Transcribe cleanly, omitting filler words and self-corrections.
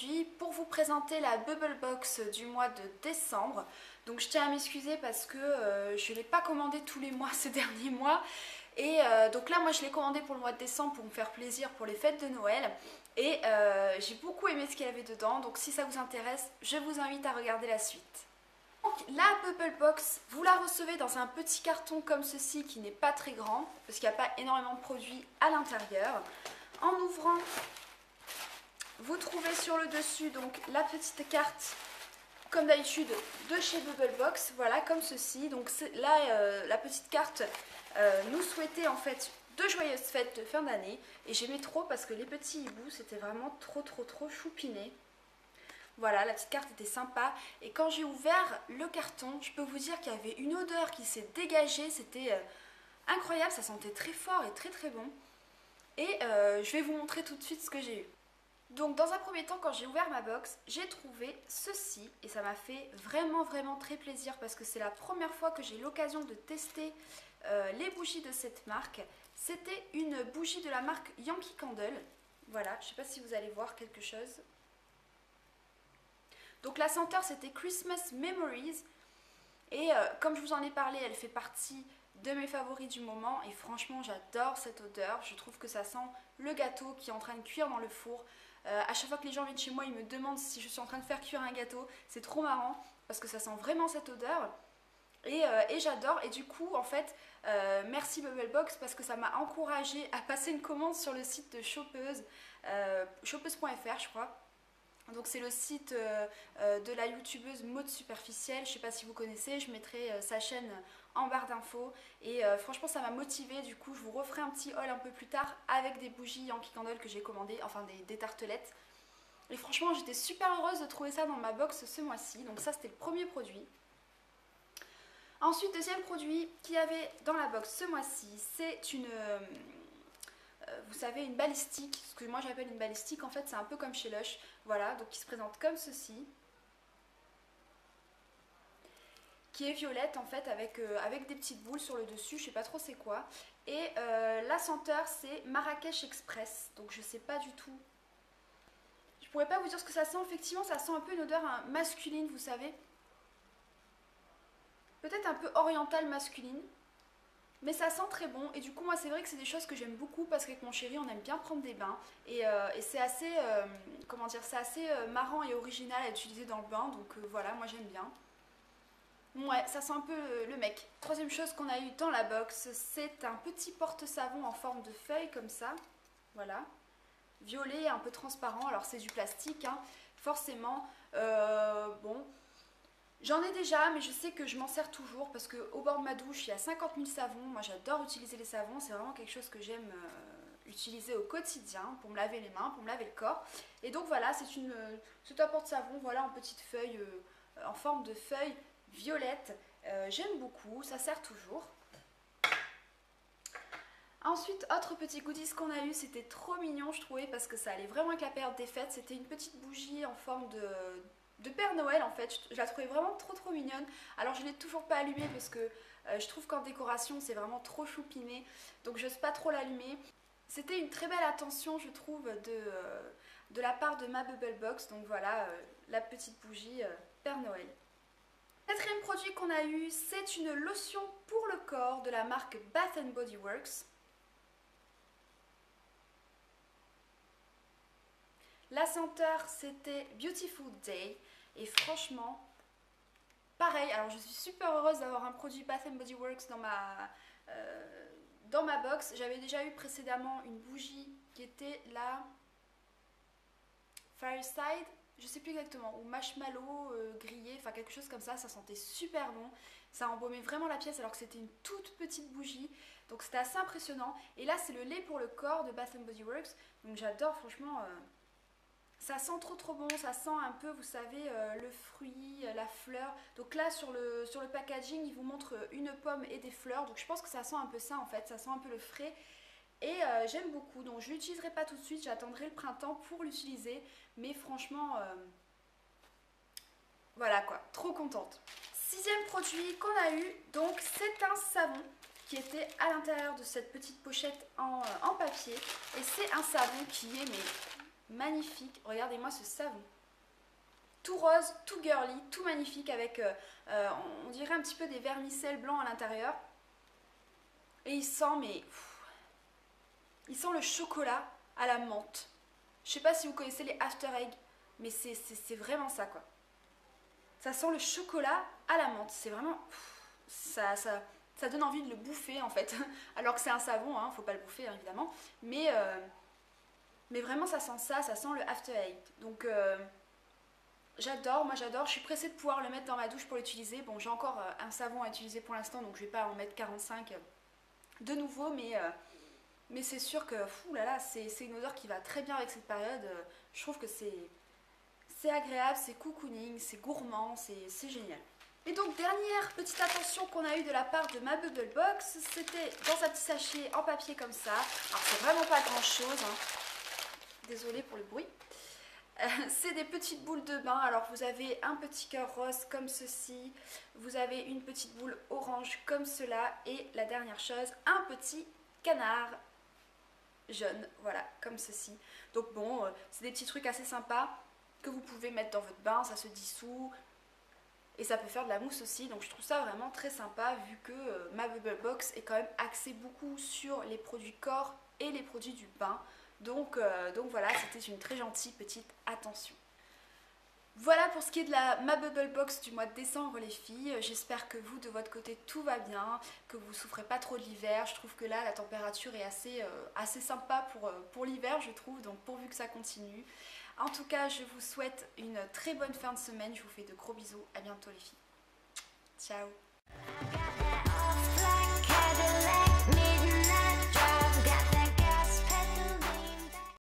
aujourd'hui pour vous présenter la Bubble Box du mois de décembre. Donc je tiens à m'excuser parce que je ne l'ai pas commandé tous les mois ces derniers mois. Et donc là moi je l'ai commandé pour le mois de décembre pour me faire plaisir pour les fêtes de Noël. Et j'ai beaucoup aimé ce qu'il y avait dedans, donc si ça vous intéresse, je vous invite à regarder la suite. Donc, la Bubble Box, vous la recevez dans un petit carton comme ceci qui n'est pas très grand parce qu'il n'y a pas énormément de produits à l'intérieur. En ouvrant, vous trouvez sur le dessus donc la petite carte comme d'habitude de chez Bubble Box, voilà comme ceci. Donc là la petite carte nous souhaitait en fait de joyeuses fêtes de fin d'année et j'aimais trop parce que les petits hiboux c'était vraiment trop choupiné. Voilà, la petite carte était sympa et quand j'ai ouvert le carton, je peux vous dire qu'il y avait une odeur qui s'est dégagée, c'était incroyable, ça sentait très fort et très bon. Et je vais vous montrer tout de suite ce que j'ai eu. Donc dans un premier temps, quand j'ai ouvert ma box, j'ai trouvé ceci et ça m'a fait vraiment très plaisir parce que c'est la première fois que j'ai l'occasion de tester les bougies de cette marque. C'était une bougie de la marque Yankee Candle. Voilà, je ne sais pas si vous allez voir quelque chose. Donc la senteur c'était Christmas Memories et comme je vous en ai parlé, elle fait partie de mes favoris du moment et franchement j'adore cette odeur. Je trouve que ça sent le gâteau qui est en train de cuire dans le four. À chaque fois que les gens viennent chez moi, ils me demandent si je suis en train de faire cuire un gâteau. C'est trop marrant parce que ça sent vraiment cette odeur et j'adore. Et du coup en fait merci Bubble Box parce que ça m'a encouragée à passer une commande sur le site de Shoppeuse, shoppeuse.fr je crois. Donc c'est le site de la youtubeuse Maude Superficielle, je ne sais pas si vous connaissez, je mettrai sa chaîne en barre d'infos et franchement ça m'a motivée, du coup je vous referai un petit haul un peu plus tard avec des bougies Yankee Candle que j'ai commandées, enfin des tartelettes. Et franchement j'étais super heureuse de trouver ça dans ma box ce mois-ci, donc ça c'était le premier produit. Ensuite deuxième produit qu'il y avait dans la box ce mois-ci, c'est une... vous savez, une balistique, ce que moi j'appelle une balistique, en fait c'est un peu comme chez Lush, voilà, donc qui se présente comme ceci, qui est violette en fait avec des petites boules sur le dessus, je sais pas trop c'est quoi, et la senteur c'est Marrakech Express, donc je sais pas du tout, je pourrais pas vous dire ce que ça sent, effectivement ça sent un peu une odeur masculine, vous savez, peut-être un peu orientale masculine. Mais ça sent très bon et du coup moi c'est vrai que c'est des choses que j'aime beaucoup parce qu'avec mon chéri on aime bien prendre des bains et c'est assez, comment dire, c'est assez marrant et original à utiliser dans le bain donc voilà moi j'aime bien. Ouais ça sent un peu le mec. Troisième chose qu'on a eu dans la box c'est un petit porte-savon en forme de feuille comme ça, voilà, violet un peu transparent, alors c'est du plastique hein, forcément, bon... J'en ai déjà, mais je sais que je m'en sers toujours parce qu'au bord de ma douche, il y a 50 000 savons. Moi, j'adore utiliser les savons. C'est vraiment quelque chose que j'aime utiliser au quotidien pour me laver les mains, pour me laver le corps. Et donc voilà, c'est un porte-savon voilà, en petite feuille, en forme de feuille violette. J'aime beaucoup, ça sert toujours. Ensuite, autre petit goodies qu'on a eu, c'était trop mignon, je trouvais, parce que ça allait vraiment avec la période des fêtes. C'était une petite bougie en forme de Père Noël en fait, je la trouvais vraiment trop mignonne. Alors je ne l'ai toujours pas allumée parce que je trouve qu'en décoration c'est vraiment trop choupiné, donc j'ose pas trop l'allumer. C'était une très belle attention je trouve de la part de ma Bubble Box, donc voilà la petite bougie Père Noël. Quatrième produit qu'on a eu, c'est une lotion pour le corps de la marque Bath Body Works. La senteur c'était Beautiful Day et franchement pareil, alors je suis super heureuse d'avoir un produit Bath Body Works dans ma box. J'avais déjà eu précédemment une bougie qui était la Fireside, je sais plus exactement, ou marshmallow grillé, enfin quelque chose comme ça sentait super bon. Ça embaumait vraiment la pièce alors que c'était une toute petite bougie, donc c'était assez impressionnant. Et là c'est le lait pour le corps de Bath Body Works, donc j'adore franchement... ça sent trop bon, ça sent un peu, vous savez, le fruit, la fleur. Donc là, sur le packaging, il vous montre une pomme et des fleurs. Donc je pense que ça sent un peu ça en fait, ça sent un peu le frais. Et j'aime beaucoup, donc je ne l'utiliserai pas tout de suite, j'attendrai le printemps pour l'utiliser. Mais franchement, voilà quoi, trop contente. Sixième produit qu'on a eu, donc c'est un savon qui était à l'intérieur de cette petite pochette en papier. Et c'est un savon qui est... magnifique. Regardez-moi ce savon. Tout rose, tout girly, tout magnifique avec, on dirait un petit peu des vermicelles blancs à l'intérieur. Et il sent, mais... il sent le chocolat à la menthe. Je sais pas si vous connaissez les After Egg, mais c'est vraiment ça, quoi. Ça sent le chocolat à la menthe. C'est vraiment... ça donne envie de le bouffer, en fait. Alors que c'est un savon, hein, faut pas le bouffer, hein, évidemment. Mais vraiment, ça sent ça, ça sent le After Egg. Donc... j'adore, moi j'adore, je suis pressée de pouvoir le mettre dans ma douche pour l'utiliser. Bon, j'ai encore un savon à utiliser pour l'instant, donc je vais pas en mettre 45 de nouveau, mais c'est sûr que, fou là là, c'est une odeur qui va très bien avec cette période. Je trouve que c'est agréable, c'est cocooning, c'est gourmand, c'est génial. Et donc, dernière petite attention qu'on a eue de la part de ma Bubble Box, c'était dans un petit sachet en papier comme ça. Alors, c'est vraiment pas grand chose, hein. Désolée pour le bruit. C'est des petites boules de bain. Alors vous avez un petit cœur rose comme ceci, vous avez une petite boule orange comme cela, et la dernière chose, un petit canard jaune, voilà, comme ceci. Donc bon, c'est des petits trucs assez sympas que vous pouvez mettre dans votre bain, ça se dissout et ça peut faire de la mousse aussi. Donc je trouve ça vraiment très sympa, vu que ma Bubble Box est quand même axée beaucoup sur les produits corps et les produits du bain. Donc voilà, c'était une très gentille petite attention. Voilà pour ce qui est de ma Bubble Box du mois de décembre, les filles. J'espère que vous, de votre côté, tout va bien, que vous ne souffrez pas trop de l'hiver. Je trouve que là, la température est assez sympa pour l'hiver, je trouve, donc pourvu que ça continue. En tout cas, je vous souhaite une très bonne fin de semaine. Je vous fais de gros bisous. À bientôt, les filles. Ciao.